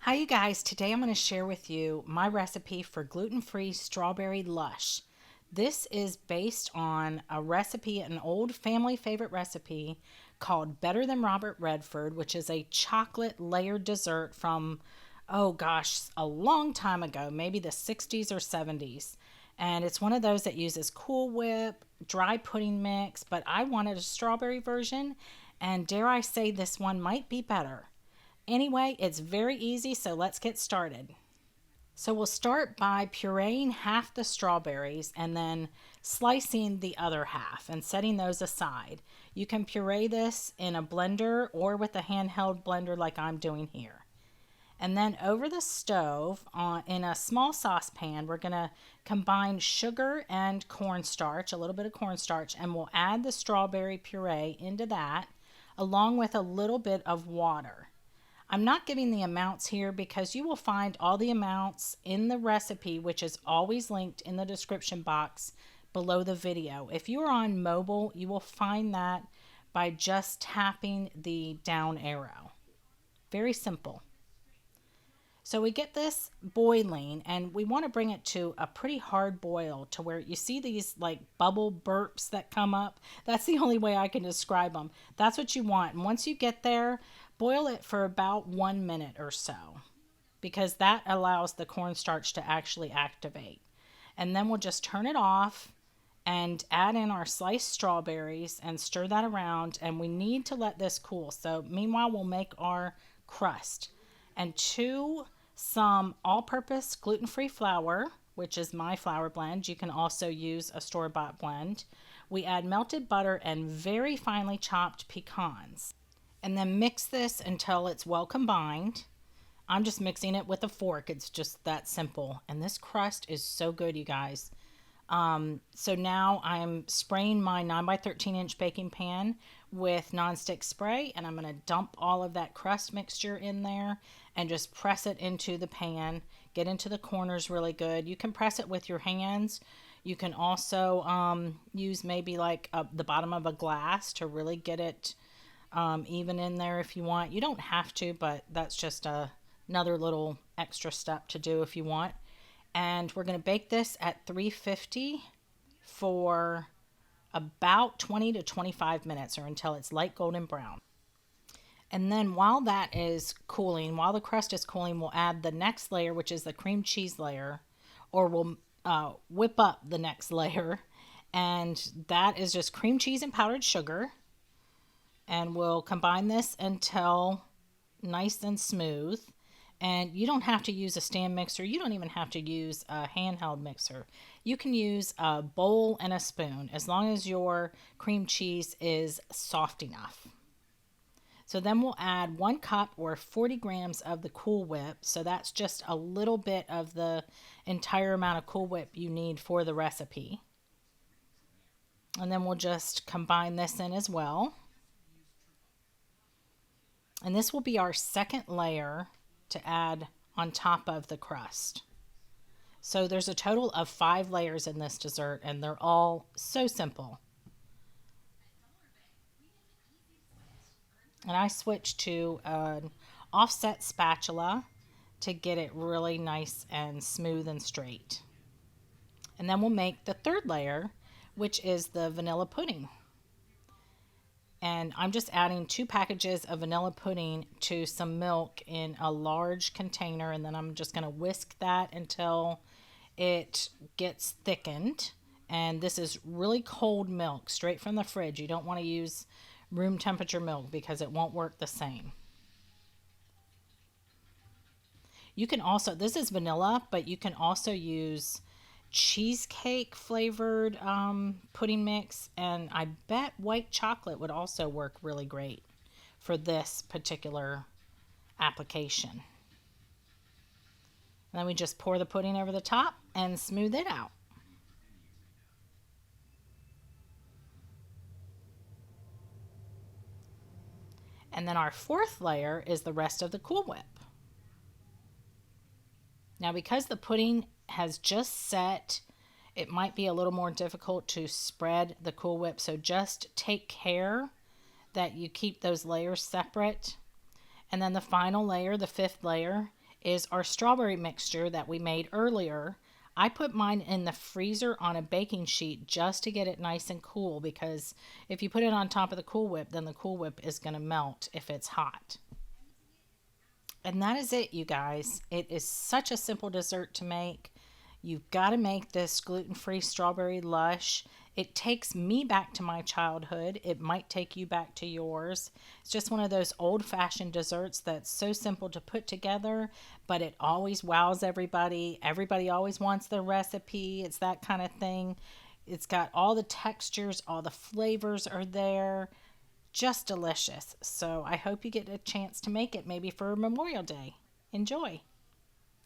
Hi you guys, today I'm going to share with you my recipe for gluten-free strawberry lush. This is based on a recipe, an old family favorite recipe called Better Than Robert Redford, which is a chocolate layered dessert from, oh gosh, a long time ago, maybe the 60s or 70s. And it's one of those that uses Cool Whip, dry pudding mix, but I wanted a strawberry version, and dare I say this one might be better. Anyway, it's very easy, so let's get started. So we'll start by pureeing half the strawberries and then slicing the other half and setting those aside. You can puree this in a blender or with a handheld blender like I'm doing here. And then over the stove in a small saucepan, we're going to combine sugar and cornstarch, a little bit of cornstarch, and we'll add the strawberry puree into that along with a little bit of water. I'm not giving the amounts here because you will find all the amounts in the recipe, which is always linked in the description box below the video. If you are on mobile, you will find that by just tapping the down arrow. Very simple. So we get this boiling and we want to bring it to a pretty hard boil to where you see these like bubble burps that come up. That's the only way I can describe them. That's what you want. And once you get there, boil it for about 1 minute or so because that allows the cornstarch to actually activate. And then we'll just turn it off and add in our sliced strawberries and stir that around. And we need to let this cool. So meanwhile, we'll make our crust. And some all-purpose gluten-free flour, which is my flour blend. You can also use a store-bought blend. We add melted butter and very finely chopped pecans. And then mix this until it's well combined. I'm just mixing it with a fork. It's just that simple. And this crust is so good, you guys. So now I'm spraying my 9 by 13 inch baking pan with nonstick spray, and I'm going to dump all of that crust mixture in there and just press it into the pan. Get into the corners really good. You can press it with your hands. You can also use maybe like the bottom of a glass to really get it even in there if you want. You don't have to, but that's just another little extra step to do if you want. And we're going to bake this at 350 for about 20 to 25 minutes or until it's light golden brown. And then while that is cooling, while the crust is cooling, we'll add the next layer, which is the cream cheese layer, or we'll whip up the next layer. And that is just cream cheese and powdered sugar. And we'll combine this until nice and smooth. And you don't have to use a stand mixer. You don't even have to use a handheld mixer. You can use a bowl and a spoon as long as your cream cheese is soft enough. So then we'll add 1 cup or 40 grams of the Cool Whip. So that's just a little bit of the entire amount of Cool Whip you need for the recipe. And then we'll just combine this in as well. And this will be our second layer to add on top of the crust. So there's a total of 5 layers in this dessert, and they're all so simple. And I switched to an offset spatula to get it really nice and smooth and straight. And then we'll make the third layer, which is the vanilla pudding. And I'm just adding 2 packages of vanilla pudding to some milk in a large container. And then I'm just going to whisk that until it gets thickened. And this is really cold milk, straight from the fridge. You don't want to use room temperature milk because it won't work the same. You can also, this is vanilla, but you can also use cheesecake flavored pudding mix, and I bet white chocolate would also work really great for this particular application. And then we just pour the pudding over the top and smooth it out. And then our fourth layer is the rest of the Cool Whip. Now because the pudding has just set, it might be a little more difficult to spread the Cool Whip, so just take care that you keep those layers separate. And then the final layer, the fifth layer, is our strawberry mixture that we made earlier. I put mine in the freezer on a baking sheet just to get it nice and cool, because if you put it on top of the Cool Whip, then the Cool Whip is going to melt if it's hot. And that is it, you guys. It is such a simple dessert to make. You've got to make this gluten-free strawberry lush. It takes me back to my childhood. It might take you back to yours. It's just one of those old-fashioned desserts that's so simple to put together, but it always wows everybody. Everybody always wants the recipe. It's that kind of thing. It's got all the textures, all the flavors are there. Just delicious. So I hope you get a chance to make it maybe for Memorial Day. Enjoy.